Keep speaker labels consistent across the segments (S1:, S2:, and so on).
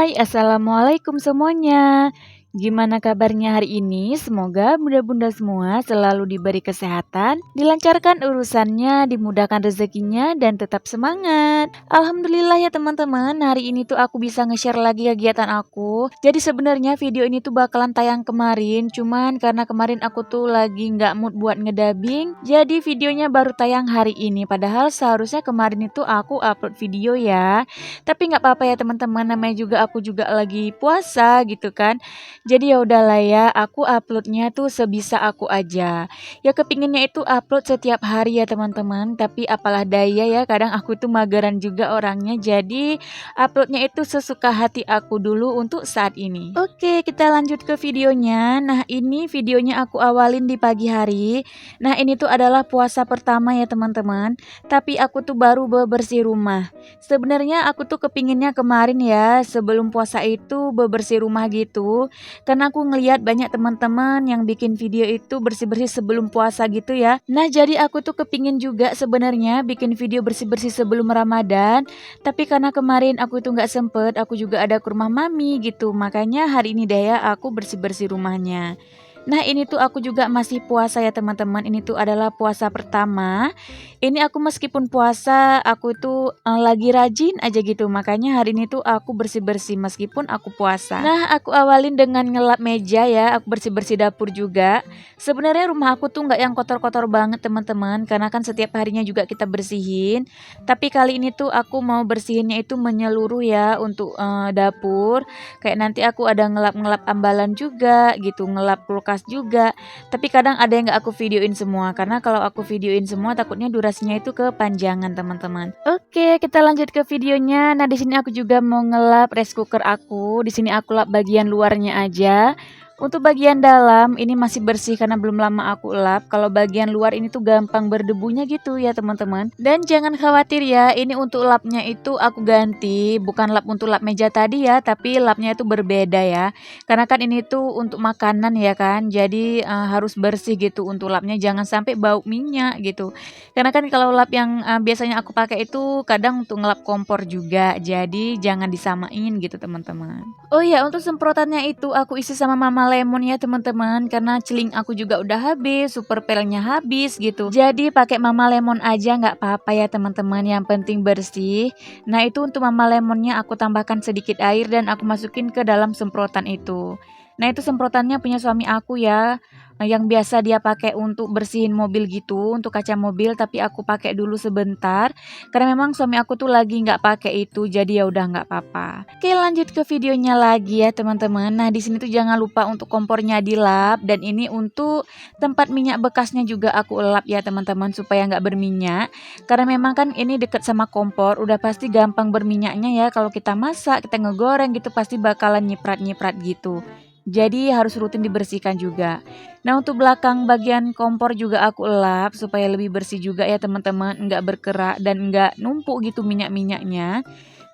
S1: Hai, assalamualaikum semuanya. Gimana kabarnya hari ini? Semoga bunda-bunda semua selalu diberi kesehatan, dilancarkan urusannya, dimudahkan rezekinya, dan tetap semangat. Alhamdulillah ya teman-teman, hari ini tuh aku bisa nge-share lagi kegiatan aku. Jadi sebenarnya video ini tuh bakalan tayang kemarin, cuman karena kemarin aku tuh lagi nggak mood buat ngedubbing, jadi videonya baru tayang hari ini. Padahal seharusnya kemarin itu aku upload video ya. Tapi nggak apa-apa ya teman-teman, namanya juga aku juga lagi puasa gitu kan. Jadi ya udahlah ya, aku uploadnya tuh sebisa aku aja. Ya kepinginnya itu upload setiap hari ya teman-teman, tapi apalah daya ya, kadang aku tuh mageran juga orangnya. Jadi uploadnya itu sesuka hati aku dulu untuk saat ini. Oke, kita lanjut ke videonya. Nah, ini videonya aku awalin di pagi hari. Nah, ini tuh adalah puasa pertama ya teman-teman. Tapi aku tuh baru bebersih rumah. Sebenarnya aku tuh kepinginnya kemarin ya, sebelum puasa itu bebersih rumah gitu. Karena aku ngelihat banyak teman-teman yang bikin video itu bersih-bersih sebelum puasa gitu ya. Nah, jadi aku tuh kepingin juga sebenarnya bikin video bersih-bersih sebelum Ramadan. Tapi karena kemarin aku itu nggak sempet, aku juga ada ke rumah mami gitu. Makanya hari ini deh ya aku bersih-bersih rumahnya. Nah, ini tuh aku juga masih puasa ya teman-teman. Ini tuh adalah puasa pertama. Ini aku meskipun puasa, aku itu lagi rajin aja gitu. Makanya hari ini tuh aku bersih-bersih meskipun aku puasa. Nah, aku awalin dengan ngelap meja ya. Aku bersih-bersih dapur juga. Sebenarnya rumah aku tuh nggak yang kotor-kotor banget teman-teman. Karena kan setiap harinya juga kita bersihin. Tapi kali ini tuh aku mau bersihinnya itu menyeluruh ya untuk dapur. Kayak nanti aku ada ngelap-ngelap ambalan juga gitu, ngelap kulkas juga. Tapi kadang ada yang nggak aku videoin semua karena kalau aku videoin semua takutnya durasinya itu kepanjangan teman-teman. Oke, kita lanjut ke videonya. Nah, di sini aku juga mau ngelap rice cooker aku. Di sini aku lap bagian luarnya aja. Untuk bagian dalam ini masih bersih karena belum lama aku lap. Kalau bagian luar ini tuh gampang berdebunya gitu ya teman-teman. Dan jangan khawatir ya, ini untuk lapnya itu aku ganti. Bukan lap untuk lap meja tadi ya, tapi lapnya itu berbeda ya. Karena kan ini tuh untuk makanan ya kan. Jadi harus bersih gitu untuk lapnya. Jangan sampai bau minyak gitu. Karena kan kalau lap yang biasanya aku pakai itu kadang untuk ngelap kompor juga. Jadi jangan disamain gitu teman-teman. Oh iya, untuk semprotannya itu aku isi sama Mama Lemon ya teman-teman. Karena celing aku juga udah habis, super pelnya habis gitu. Jadi pakai Mama Lemon aja nggak apa-apa ya teman-teman. Yang penting bersih. Nah, itu untuk Mama Lemonnya aku tambahkan sedikit air dan aku masukin ke dalam semprotan itu. Nah, itu semprotannya punya suami aku ya, yang biasa dia pakai untuk bersihin mobil gitu, untuk kaca mobil, tapi aku pakai dulu sebentar karena memang suami aku tuh lagi nggak pakai itu, jadi ya udah nggak apa-apa. Oke, lanjut ke videonya lagi ya teman-teman. Nah, di sini tuh jangan lupa untuk kompornya dilap dan ini untuk tempat minyak bekasnya juga aku elap ya teman-teman supaya nggak berminyak. Karena memang kan ini deket sama kompor, udah pasti gampang berminyaknya ya kalau kita masak, kita ngegoreng gitu pasti bakalan nyiprat-nyiprat gitu. Jadi harus rutin dibersihkan juga. Nah, untuk belakang bagian kompor juga aku elap supaya lebih bersih juga ya teman-teman, nggak berkerak dan nggak numpuk gitu minyak-minyaknya.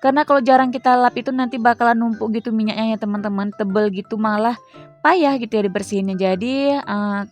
S1: Karena kalau jarang kita lap itu nanti bakalan numpuk gitu minyaknya ya teman-teman, tebel gitu malah payah gitu ya dibersihinnya. Jadi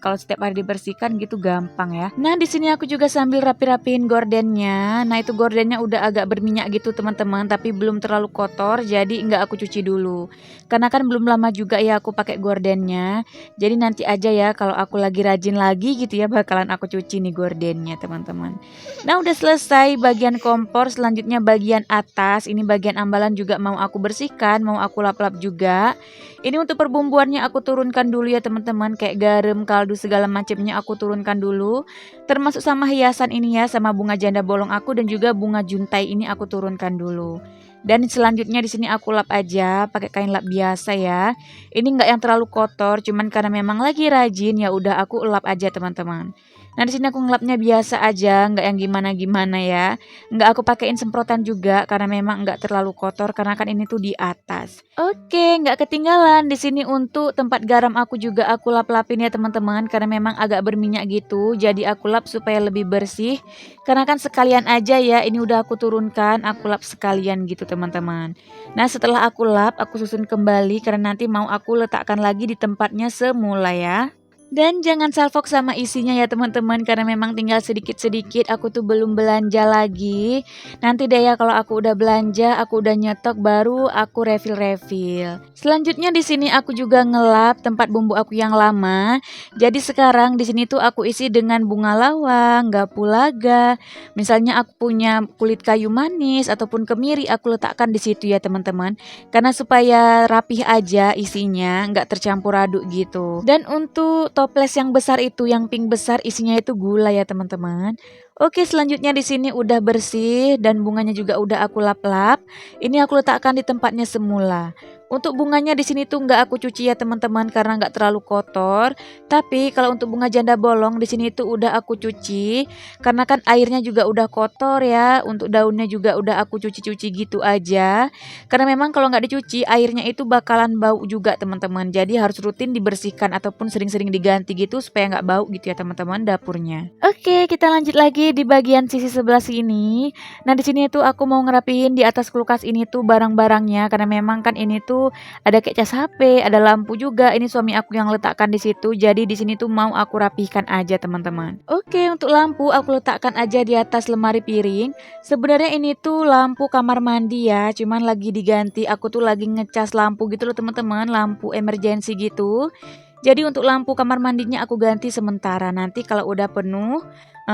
S1: kalau setiap hari dibersihkan gitu gampang ya. Nah, di sini aku juga sambil rapi-rapiin gordennya. Nah, itu gordennya udah agak berminyak gitu teman-teman, tapi belum terlalu kotor, jadi nggak aku cuci dulu. Karena kan belum lama juga ya aku pakai gordennya. Jadi nanti aja ya kalau aku lagi rajin lagi gitu ya bakalan aku cuci nih gordennya teman-teman. Nah, udah selesai bagian kompor, selanjutnya bagian atas. Ini bagian ambalan juga mau aku bersihkan, mau aku lap-lap juga. Ini untuk perbumbuannya aku turunkan dulu ya teman-teman, kayak garam, kaldu segala macamnya aku turunkan dulu. Termasuk sama hiasan ini ya, sama bunga janda bolong aku dan juga bunga juntai ini aku turunkan dulu. Dan selanjutnya di sini aku lap aja pakai kain lap biasa ya. Ini enggak yang terlalu kotor, cuman karena memang lagi rajin ya udah aku lap aja teman-teman. Nah, di sini aku ngelapnya biasa aja, nggak yang gimana-gimana ya. Nggak aku pakein semprotan juga karena memang nggak terlalu kotor karena kan ini tuh di atas. Oke, nggak ketinggalan di sini untuk tempat garam aku juga aku lap-lapin ya teman-teman karena memang agak berminyak gitu. Jadi aku lap supaya lebih bersih. Karena kan sekalian aja ya, ini udah aku turunkan, aku lap sekalian gitu teman-teman. Nah, setelah aku lap, aku susun kembali karena nanti mau aku letakkan lagi di tempatnya semula ya. Dan jangan salfok sama isinya ya teman-teman, karena memang tinggal sedikit-sedikit, aku tuh belum belanja lagi. Nanti deh ya kalau aku udah belanja, aku udah nyetok baru aku refill-refill. Selanjutnya di sini aku juga ngelap tempat bumbu aku yang lama. Jadi sekarang di sini tuh aku isi dengan bunga lawang, gapulaga. Misalnya aku punya kulit kayu manis ataupun kemiri, aku letakkan di situ ya teman-teman. Karena supaya rapih aja isinya, nggak tercampur aduk gitu. Dan untuk toples yang besar itu, yang pink besar, isinya itu gula ya teman-teman. Oke, selanjutnya di sini udah bersih dan bunganya juga udah aku lap-lap. Ini aku letakkan di tempatnya semula. Untuk bunganya di sini tuh nggak aku cuci ya teman-teman karena nggak terlalu kotor. Tapi kalau untuk bunga janda bolong di sini tuh udah aku cuci karena kan airnya juga udah kotor ya. Untuk daunnya juga udah aku cuci-cuci gitu aja. Karena memang kalau nggak dicuci airnya itu bakalan bau juga teman-teman. Jadi harus rutin dibersihkan ataupun sering-sering diganti gitu supaya nggak bau gitu ya teman-teman dapurnya. Oke, kita lanjut lagi di bagian sisi sebelah sini. Nah, di sini tuh aku mau ngerapiin di atas kulkas ini tuh barang-barangnya karena memang kan ini tuh ada kayak cas HP, ada lampu juga. Ini suami aku yang letakkan di situ. Jadi di sini tuh mau aku rapihkan aja teman-teman. Oke, untuk lampu aku letakkan aja di atas lemari piring. Sebenarnya ini tuh lampu kamar mandi ya, cuman lagi diganti. Aku tuh lagi ngecas lampu gitu loh teman-teman, lampu emergency gitu. Jadi untuk lampu kamar mandinya aku ganti sementara. Nanti kalau udah penuh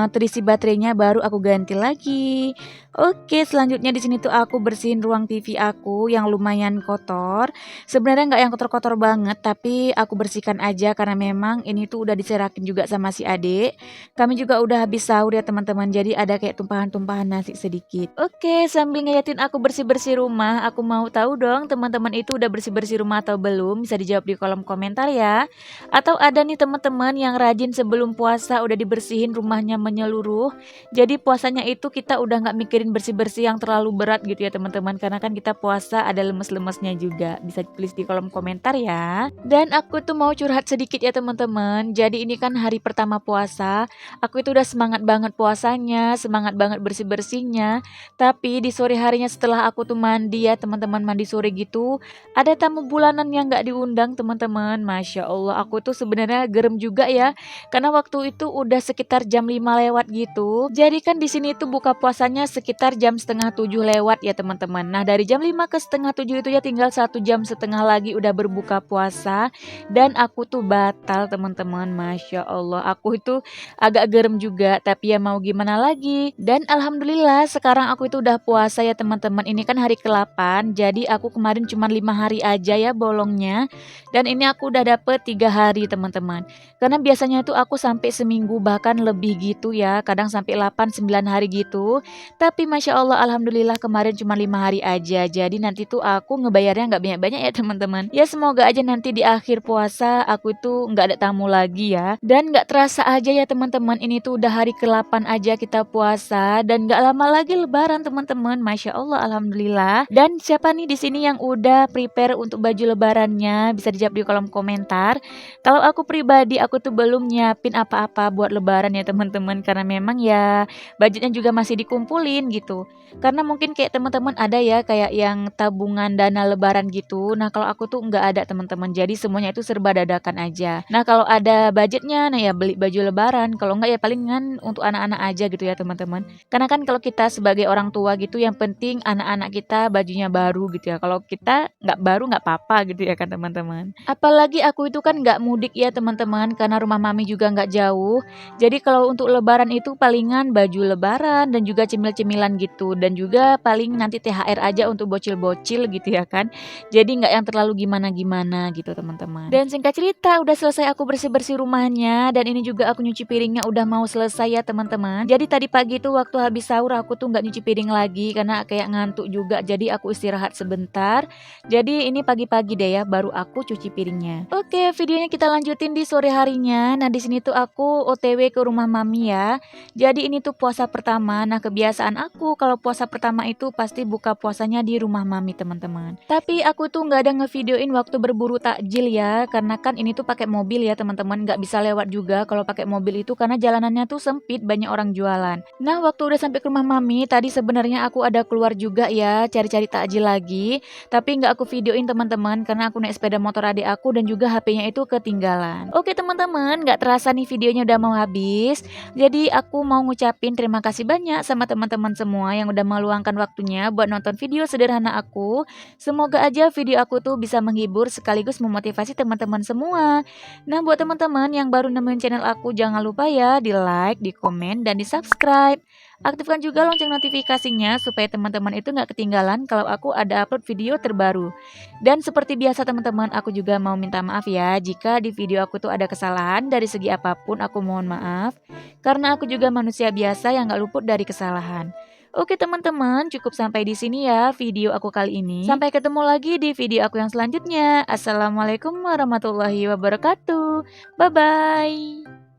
S1: terisi baterainya baru aku ganti lagi. Oke, selanjutnya di sini tuh aku bersihin ruang TV aku yang lumayan kotor. Sebenarnya nggak yang kotor-kotor banget, tapi aku bersihkan aja karena memang ini tuh udah diserakin juga sama si adik. Kami juga udah habis sahur ya teman-teman, jadi ada kayak tumpahan-tumpahan nasi sedikit. Oke, sambil ngeliatin aku bersih-bersih rumah, aku mau tahu dong teman-teman itu udah bersih-bersih rumah atau belum? Bisa dijawab di kolom komentar ya. Atau ada nih teman-teman yang rajin sebelum puasa udah dibersihin rumahnya menyeluruh. Jadi puasanya itu kita udah nggak mikirin bersih-bersih yang terlalu berat gitu ya teman-teman. Karena kan kita puasa ada lemes-lemesnya juga. Bisa tulis di kolom komentar ya. Dan aku tuh mau curhat sedikit ya teman-teman. Jadi ini kan hari pertama puasa. Aku itu udah semangat banget puasanya, semangat banget bersih-bersihnya. Tapi di sore harinya setelah aku tuh mandi ya teman-teman, mandi sore gitu, ada tamu bulanan yang nggak diundang teman-teman. Masya Allah, aku tuh sebenarnya gerem juga ya. Karena waktu itu udah sekitar jam 5 lewat gitu. Jadi kan di sini tuh buka puasanya sekitar jam setengah 7 lewat ya teman-teman. Nah dari jam 5 ke setengah 7 itu ya tinggal 1 jam setengah lagi udah berbuka puasa. Dan aku tuh batal teman-teman. Masya Allah, aku itu agak gerem juga. Tapi ya mau gimana lagi. Dan alhamdulillah sekarang aku itu udah puasa ya teman-teman. Ini kan hari ke-8. Jadi aku kemarin cuma 5 hari aja ya bolongnya. Dan ini aku udah dapet 3 hari teman-teman. Karena biasanya tuh aku sampai seminggu bahkan lebih gitu ya. Kadang sampai 8-9 hari gitu. Tapi Masya Allah alhamdulillah kemarin cuma 5 hari aja. Jadi nanti tuh aku ngebayarnya nggak banyak-banyak ya teman-teman. Ya semoga aja nanti di akhir puasa aku tuh nggak ada tamu lagi ya. Dan nggak terasa aja ya teman-teman. Ini tuh udah hari ke-8 aja kita puasa. Dan nggak lama lagi lebaran teman-teman. Masya Allah alhamdulillah. Dan siapa nih di sini yang udah prepare untuk baju lebarannya? Bisa dijawab di kolom komentar. Kalau aku pribadi, aku tuh belum nyiapin apa-apa buat lebaran ya teman-teman. Karena memang ya budgetnya juga masih dikumpulin gitu. Karena mungkin kayak teman-teman ada ya kayak yang tabungan dana lebaran gitu. Nah kalau aku tuh nggak ada teman-teman. Jadi semuanya itu serba dadakan aja. Nah kalau ada budgetnya, nah ya beli baju lebaran. Kalau nggak ya palingan untuk anak-anak aja gitu ya teman-teman. Karena kan kalau kita sebagai orang tua gitu yang penting anak-anak kita bajunya baru gitu ya. Kalau kita nggak baru nggak apa-apa gitu ya kan teman-teman. Apalagi aku itu kan nggak mudik ya teman-teman karena rumah mami juga nggak jauh. Jadi kalau untuk lebaran itu palingan baju lebaran dan juga cemil-cemilan gitu. Dan juga paling nanti THR aja untuk bocil-bocil gitu ya kan. Jadi nggak yang terlalu gimana-gimana gitu teman-teman. Dan singkat cerita udah selesai aku bersih-bersih rumahnya. Dan ini juga aku nyuci piringnya udah mau selesai ya teman-teman. Jadi tadi pagi tuh waktu habis sahur aku tuh nggak nyuci piring lagi karena kayak ngantuk juga. Jadi aku istirahat sebentar. Jadi ini pagi-pagi deh ya baru aku cuci piringnya. Oke, videonya kita lanjutin di sore harinya. Nah, di sini tuh aku OTW ke rumah mami nih ya. Jadi ini tuh puasa pertama. Nah, kebiasaan aku kalau puasa pertama itu pasti buka puasanya di rumah mami teman-teman. Tapi aku tuh nggak ada ngevideoin waktu berburu takjil ya, karena kan ini tuh pakai mobil ya teman-teman, nggak bisa lewat juga kalau pakai mobil itu karena jalanannya tuh sempit, banyak orang jualan. Nah, waktu udah sampai ke rumah mami, tadi sebenarnya aku ada keluar juga ya, cari-cari takjil lagi, tapi nggak aku videoin teman-teman karena aku naik sepeda motor adik aku dan juga HP-nya itu ketinggalan. Oke teman-teman, nggak terasa nih videonya udah mau habis. Jadi aku mau ngucapin terima kasih banyak sama teman-teman semua yang udah meluangkan waktunya buat nonton video sederhana aku. Semoga aja video aku tuh bisa menghibur sekaligus memotivasi teman-teman semua. Nah, buat teman-teman yang baru nemuin channel aku, jangan lupa ya di like, di komen, dan di subscribe. Aktifkan juga lonceng notifikasinya supaya teman-teman itu nggak ketinggalan kalau aku ada upload video terbaru. Dan seperti biasa teman-teman, aku juga mau minta maaf ya jika di video aku tuh ada kesalahan dari segi apapun, aku mohon maaf. Karena aku juga manusia biasa yang nggak luput dari kesalahan. Oke teman-teman, cukup sampai di sini ya video aku kali ini. Sampai ketemu lagi di video aku yang selanjutnya. Assalamualaikum warahmatullahi wabarakatuh. Bye-bye.